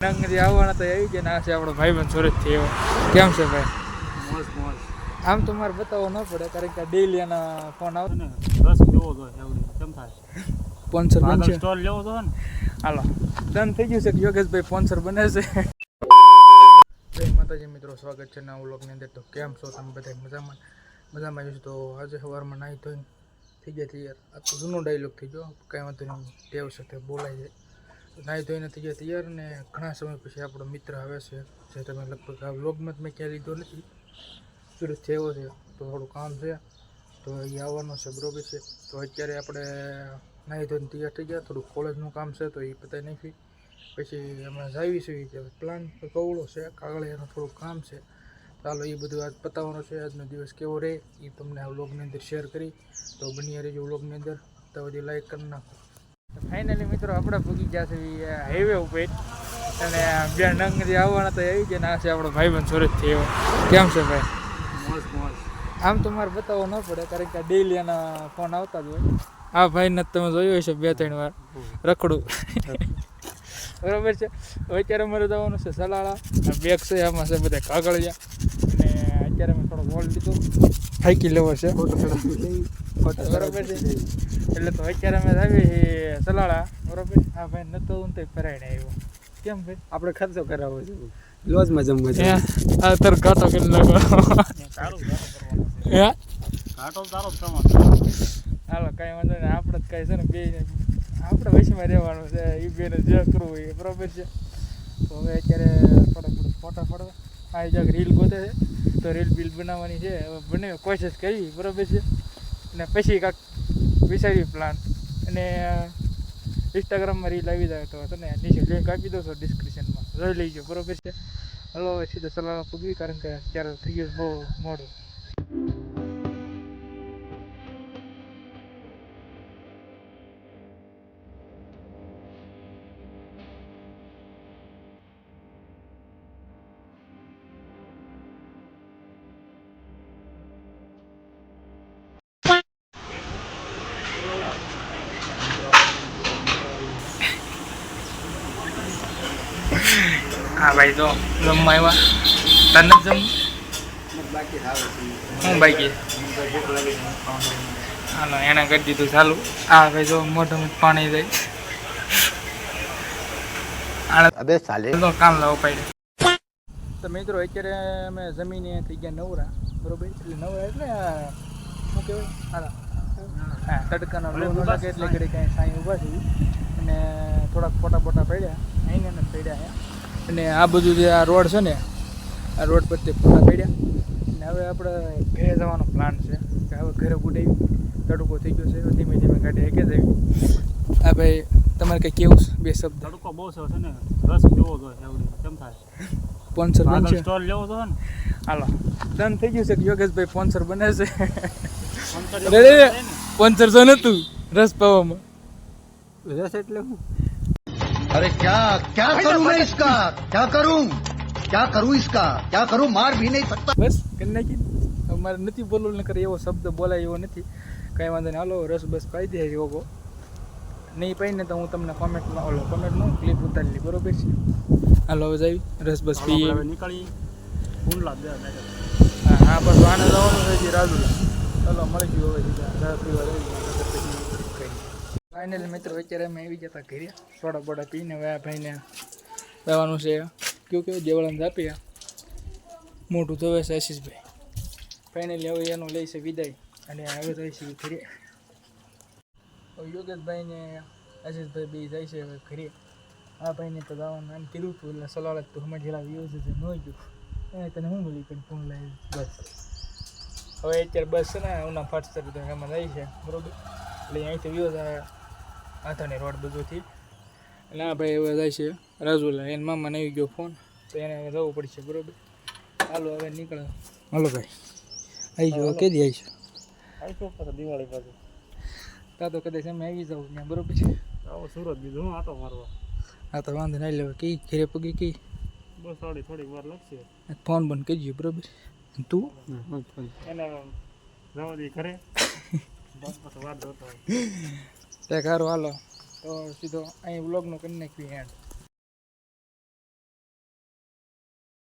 નંગરી આવવાના તો આવી ગયા. આ છે આપણો ભાઈબંધ સુરતથી. એવો કેમ છે ભાઈ? મોજ મોજ. આમ તો મારે બતાવવો ન પડે કારણ કે ડેલી એના ફોન આવે ને રસ પીવો તો એવડી કેમ થાય સ્પોન્સર બનશે. સ્ટોલ લેવો તો ને હાલો ડન થઈ ગયું છે કે યોગેશભાઈ સ્પોન્સર બને છે. જય માતાજી મિત્રો, સ્વાગત છે નવા વ્લોગની અંદર. તો કેમ છો તમે બધા? મજામાં જઈશું. તો આજે સવારમાં નાહી ધોઈને થઈ ગયા તૈયાર. આ તો જૂનો ડાયલોગ થઈ ગયો, કાંઈ વાંધો નહીં, ટેવ છે તે બોલાઈ જાય. નાહી ધોઈને થઈ ગયા તૈયાર ને ઘણા સમય પછી આપણો મિત્ર આવે છે, જે તમે લગભગ આ વ્લોગમાં મેં ક્યાં લીધો નથી. સુરતથી આવ્યો છે તો થોડું કામ છે તો એ આવવાનો છે, બરોબર છે. તો અત્યારે આપણે નાહી ધોઈને તૈયાર થઈ ગયા. થોડું કોલેજનું કામ છે તો એ પતાવી નાખી પછી અમે જાવીશું. કે પ્લાન કવડો છે, કાગળિયાનું થોડું કામ છે. ચાલો એ બધું આજ પતાવવાનું છે. આજનો દિવસ કેવો રહે એ તમને આ વ્લોગની અંદર શેર કરી. તો બની રહેજો વ્લોગની અંદર. તો બધી લાઈક કરી નાખો. ફાઇનલી મિત્રો આપણે પૂગી ગયા છે હાઈવે ઉપર અને બે નંગરી આવવાના તો આવી ગયા. આ છે આપણો ભાઈબંધ સુરતથી. એવો કેમ છે ભાઈ? મોજ મોજ. આમ તો મારે બતાવવો ન પડે કારણ કે ડેલી એના ફોન આવતા જ હોય. આ ભાઈને તમે જોયું હશે 2-3 વાર રખડું. બરાબર છે. અત્યારે અમારે જવાનું છે સલાળા. બેગ છે, આમાં છે બધા કાગળિયા. અને અત્યારે મેં થોડો ગોળ લીધો, ફાઈકી લેવો છે, બરાબર છે. એટલે તો અત્યારે અમે આવી સલાળા, બરાબર. આ ભાઈ નતો હું તો ફરાઈને આવ્યો. કેમ ભાઈ? આપણે ખર્ચો કરાવો છે, લોજમાં જમવા છે. આ તર ઘાટો કરી નાખો. ઘાટો તારો તમારો. હાલો કાંઈ વાંધો નહીં. આપણે જ કાંઈ છે ને બે આપણે વૈશમાં રહેવાનું છે. એ બેને જે કરવું હોય, બરાબર છે. તો હવે અત્યારે થોડાક ફોટા પડવા આ જગ રીલ ગોતે છે તો રીલ બિલ બનાવવાની છે. હવે બને કોશિશ કરવી, બરાબર છે. અને પછી કાંક વિચાર્યું પ્લાન. અને ઇન્સ્ટાગ્રામમાં રીલ આવી જાય તો છે ને નીચે લિંક આપી દો છો ડિસ્ક્રિપ્શનમાં, જોઈ લઈજો, બરાબર છે. હલો હવે સીધા સલાહ પૂગવી કારણ કે અત્યારે થઈ ગયું બહુ મોડું. હા ભાઈ, તો જમવા આવ્યા. તને જમ હું બાકી હાલો એને કરી દીધું ચાલુ. હા ભાઈ, જો મોઢામાં પાણી જાય. કામ લાવો પાડે. તો મિત્રો અત્યારે અમે જમીને થઈ ગયા નવરા, બરોબર. એટલે નવરા એટલે શું કહેવાય, હા તડકાનો લોટ લાગે એટલે ઘડી કાંઈ સાંઈ ઊભા થઈ અને થોડાક ફોટા બોટા પડ્યા અહીંને નથી પડ્યા. અને આ બધું જે આ રોડ છે ને, આ રોડ પરથી ફોટા પડ્યા. અને હવે આપણે ઘરે જવાનો પ્લાન છે કે હવે ઘરે ઉડાવી. તડકો થઈ ગયો છે, ધીમે ધીમે ગાડી હેકે જ આવી. હા ભાઈ, તમારે કંઈ કેવું છે? બે શબ્દ. તડકો બહુ છે ને, રસ પીવો તો એવડી કેમ થાય સ્પોન્સર બનશે. સ્ટોલ લેવો તો ને હાલો ડન થઈ ગયું છે કે યોગેશભાઈ સ્પોન્સર બને છે. સ્પોન્સર તો નતું રસ પાવામાં. રસ એટલે શું? अरे क्या क्या करूं मैं इसका, क्या करूं इसका, क्या करूं, मार भी नहीं सकता. બસ કરી નાખી. મારે નથી બોલવું, ન કરે એવો શબ્દ બોલાય એવો નથી. કાંઈ વાંધો નહીં. હાલો રસ બસ પાઈ દે યોગો. નહીં પાઈને તો હું તમને કોમેન્ટમાં ક્લિપ ઉતારી લઈ, બરોબર છે. હાલો હવે જાવી રસ બસ પીએ. નીકળી ફૂંડલા દે. હા બસ આને જવાનું છે રાજુલા. ચાલો મળી ગયું હવે સીધા પીવા જઈ. ફાઇનલી મિત્રો અત્યારે અમે આવી ગયા હતા ઘરે. સોડા બોડા પીને હવે આ ભાઈને જવાનું છે કયું કેવું દેવળાને આપીએ. મોટું ધોવે છે આશીષભાઈ. ફાઇનલી હવે એનો લે છે વિદાય અને હવે જાય છે ઘરે. યોગેશભાઈને આશીષભાઈ બે જાય છે હવે ઘરે. આ ભાઈને તો જવાનું એમ કીધું હતું એટલે સલાડ તો હમણાં જેલા વ્યૂઝ છે ન ગયું એને તને હું બોલી પણ ફોન લાવી બસ. હવે અત્યારે બસ છે ને ઉના ફાટસર તો એમાં જાય છે, બરોબર. એટલે અહીંથી વ્યૂઝ આથાની રોડ બધુંથી. એટલે આ ભાઈ હવે જાય છે રાજુલા. એને મામાને આવી ગયો ફોન તો એને હવે જવું પડશે, બરોબર. હાલો હવે નીકળે. હાલો ભાઈ આવી ગયો. કેદી આવી છે? દિવાળી બાજુ તા તો કદાચ અમે આવી જાઉં ત્યાં, બરોબર છે. આવો સુરત બીજું હું આટો મારવા. હા તો વાંધો નહીં. લેવા કઈ ઘરે પગી કઈ બસ થોડીક વાર લાગશે. ફોન બંધ કરજો, બરોબર. તું એને જવા દે ઘરે. બસ વાર જોતો તે સારું હાલો તો સીધો અહીં વ્લોગનો કરી નાખ્યું એન્ડ.